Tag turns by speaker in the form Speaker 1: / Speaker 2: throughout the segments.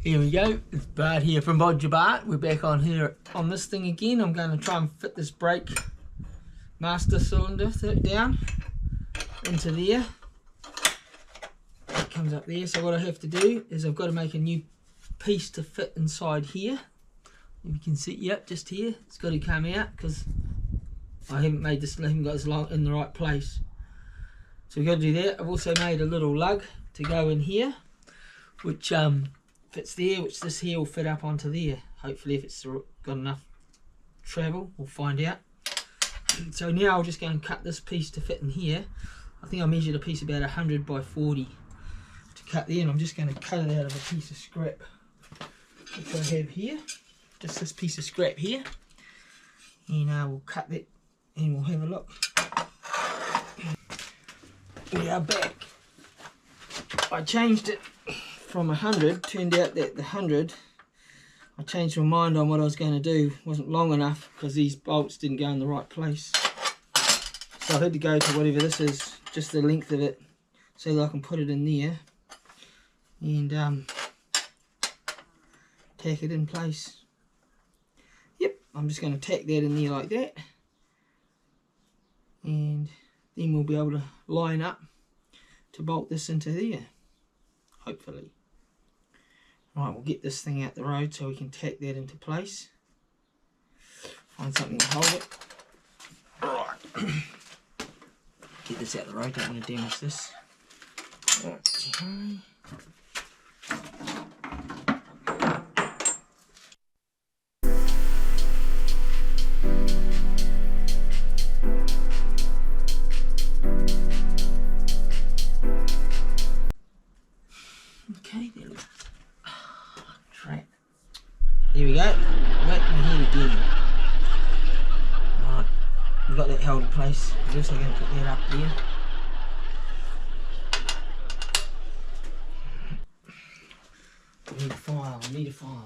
Speaker 1: Here we go, it's Bart here from Bodjabart. We're back on here on this thing again. I'm going to try and fit this brake master cylinder down into there. It comes up there, so what I have to do is I've got to make a new piece to fit inside here. If you can see, yep, just here. It's got to come out because I haven't made this, I haven't got this in the right place. So we've got to do that. I've also made a little lug to go in here, which fits there, which this here will fit up onto there. Hopefully, if it's got enough travel, we'll find out. So now I'll just go and cut this piece to fit in here. I think I measured a piece about 100 by 40 to cut there, and I'm just going to cut it out of a piece of scrap which I have here. Just this piece of scrap here, and we'll cut that and we'll have a look. We are back. I changed it from 100, turned out that the 100, I changed my mind on what I was going to do. It wasn't long enough because these bolts didn't go in the right place. So I had to go to whatever this is, just the length of it, so that I can put it in there and tack it in place. Yep, I'm just going to tack that in there like that, and then we'll be able to line up to bolt this into there, hopefully. Right, we'll get this thing out the road so we can tack that into place. Find something to hold it. Alright. Get this out the road, don't want to damage this. Okay. Okay, there we go. Right. There we go. Back my head again. Right. We've got that held in place. We're also going to put that up there. We need a file. We need a file.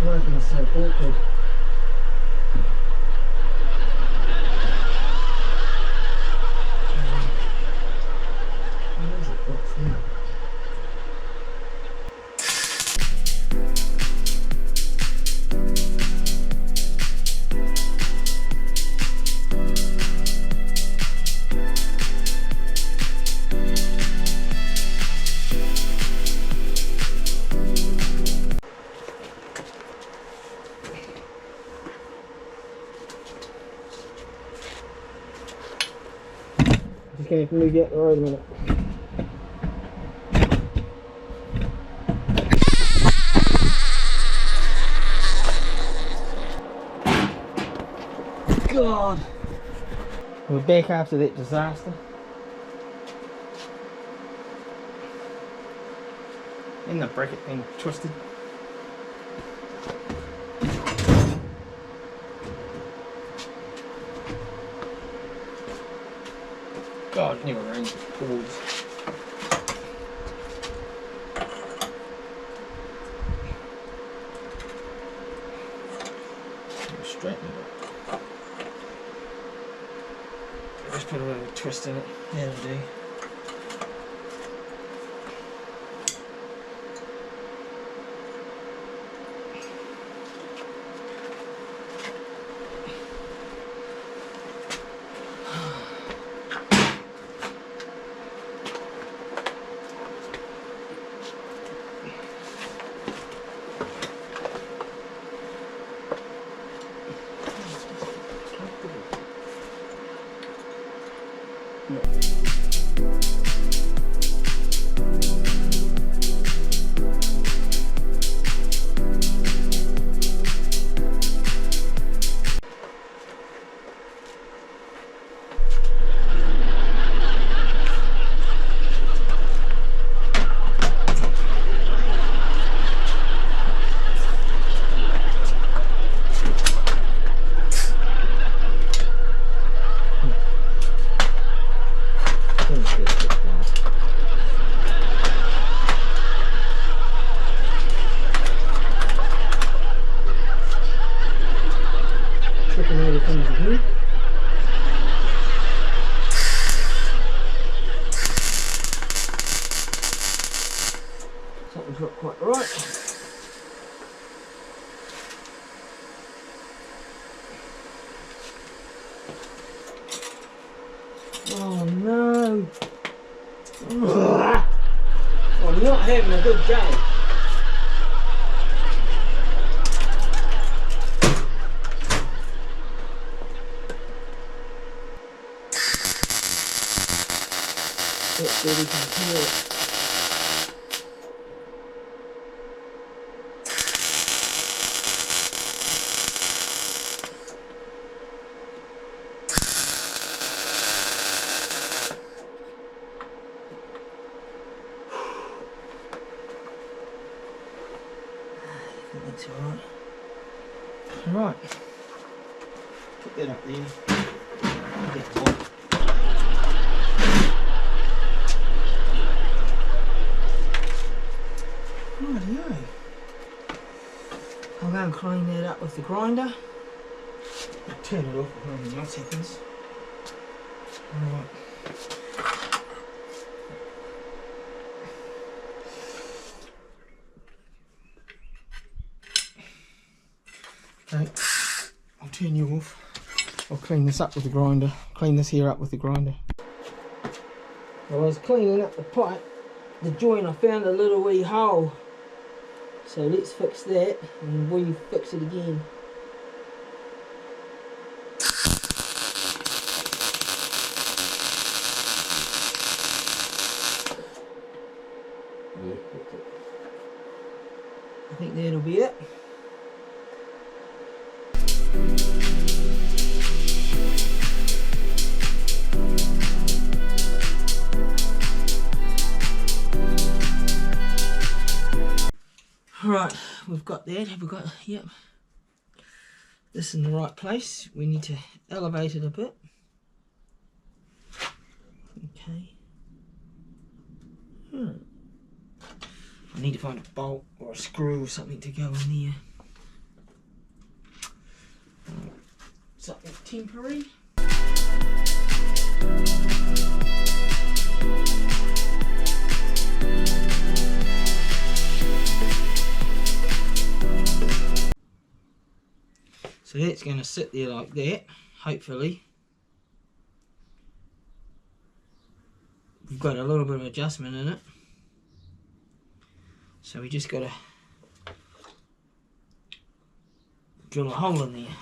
Speaker 1: Working is so awkward. Where is it? What's there? Okay, can we get the road a minute? God! We're back after that disaster. And the bracket being twisted. God, it never rains with cords. Straighten it up. Just put a little twist in it. That'll do. the things again. Something's not quite right. Oh no! I'm not having a good day. Let's see if we can hear it. That's alright. Alright. Put that up there. Get the one. Rightio. I'll go and clean that up with the grinder. I'll turn it off for only 9 seconds. Alright. Okay, I'll turn you off. I'll clean this up with the grinder. Clean this here up with the grinder. While I was cleaning up the pipe, the joint, I found a little wee hole. So let's fix that and we'll fix it again. Yeah, that's it. I think that'll be it. Right, we've got that. Have we got? Yep. This is in the right place. We need to elevate it a bit. Okay. I need to find a bolt or a screw or something to go in there. Something temporary. So that's going to sit there like that, hopefully. We've got a little bit of adjustment in it. So we just got to drill a hole in there.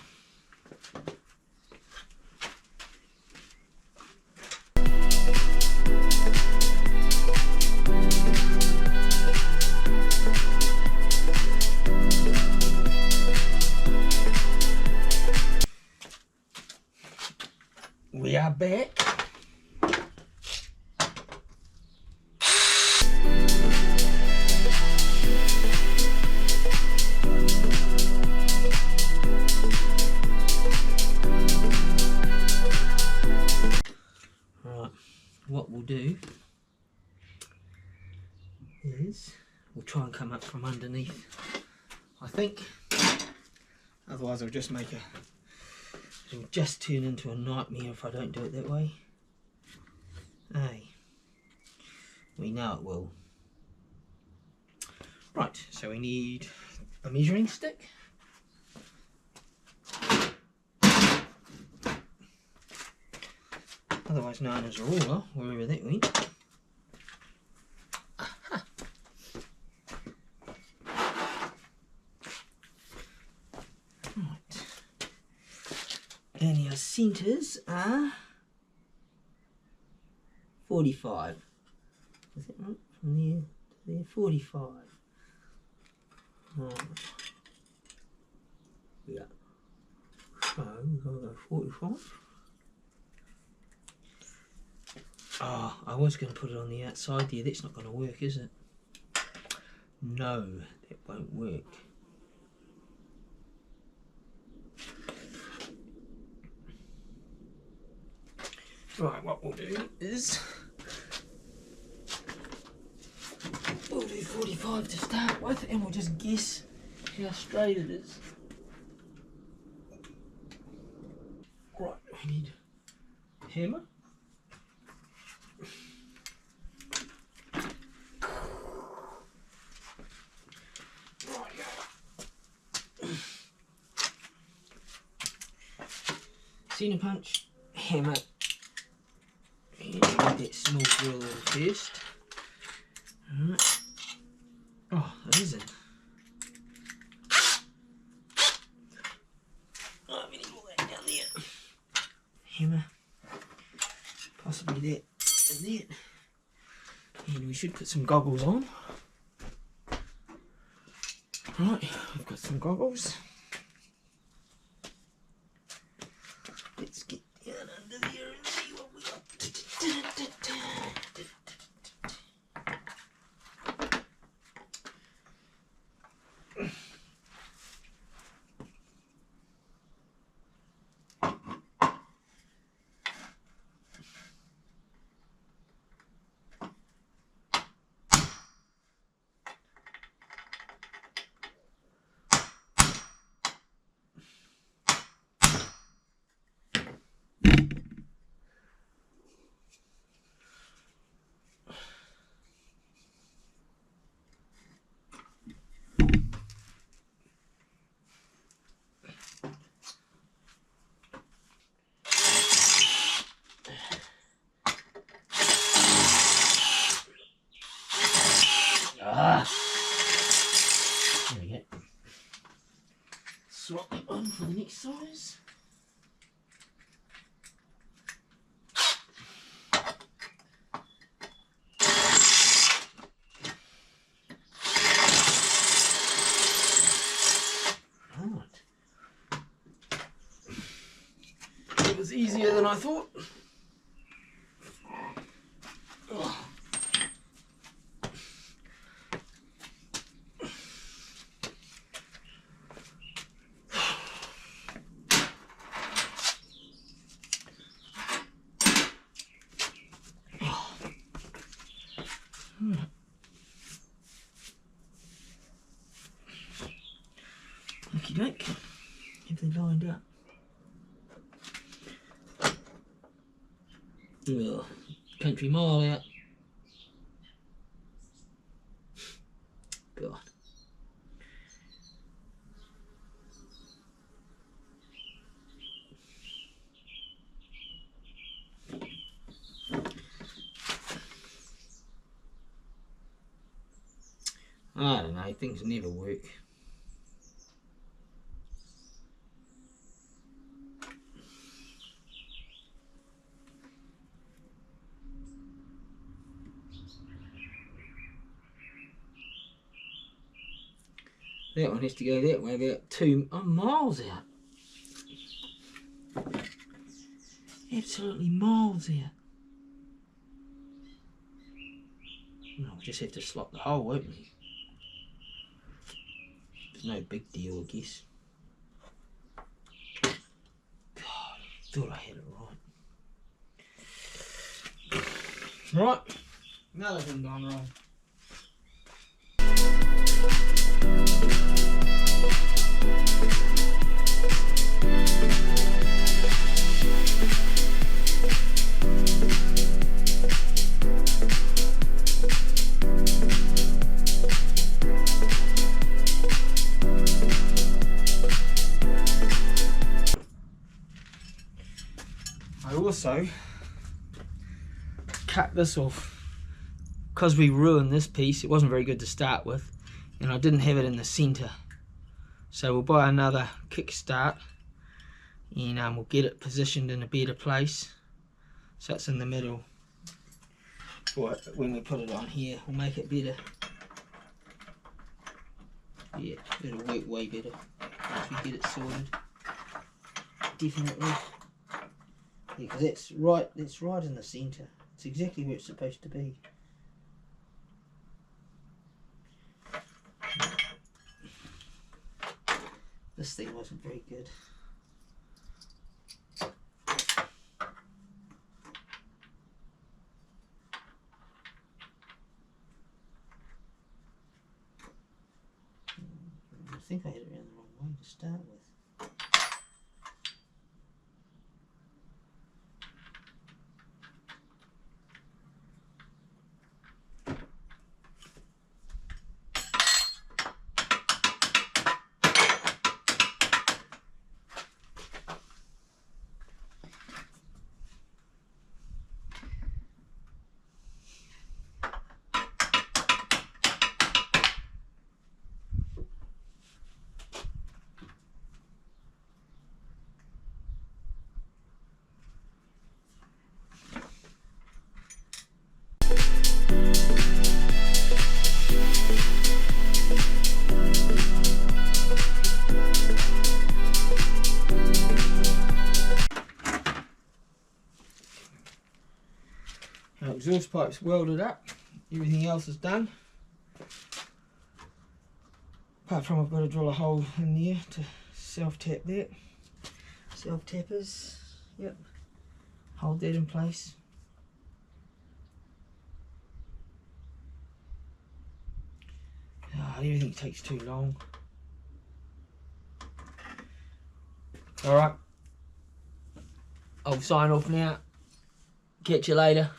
Speaker 1: We are back. Right, what we'll do is we'll try and come up from underneath, I think. Otherwise I'll just make a it'll just turn into a nightmare if I don't do it that way. Hey, we know it will. Right, so we need a measuring stick. Otherwise known as a ruler, wherever that went. Aha. Right. And our centres are 45. Is that right? From there to there, 45. Right. Yeah. So we've got to go 45. Oh, I was going to put it on the outside there. That's not going to work, is it? No, that won't work. Right, what we'll do is we'll do 45 to start with, and we'll just guess how straight it is. We need a hammer. Center punch, hammer, and get that small drill in first. Alright. Oh, that isn't. Oh, we need all that down there. Hammer, possibly that and that. And we should put some goggles on. Right, I've got some goggles. Let's get down under there and see what we got. There we go. Swap that on for the next size. Right. It was easier than I thought. Okie doke, everything lined up. Oh, country mile out. God. I don't know, things never work. That one has to go that way about 2 miles out. Absolutely miles out. Well, we'll just have to slot the hole, won't we? It's no big deal, I guess. God, I thought I had it right. Right, another thing gone wrong. I also cut this off because we ruined this piece. It wasn't very good to start with, and I didn't have it in the center, so we'll buy another kickstart and we'll get it positioned in a better place so it's in the middle. But when we put it on here, we'll make it better. Yeah, it'll work way better once we get it sorted. Definitely. Yeah, because it's right in the centre. It's exactly where it's supposed to be. This thing wasn't very good. I think I had it around the wrong way to start with. exhaust pipe's welded up. Everything else is done. Apart from I've got to drill a hole in there to self-tap that. Self-tappers, yep. Hold that in place. Oh, everything takes too long. Alright. I'll sign off now. Catch you later.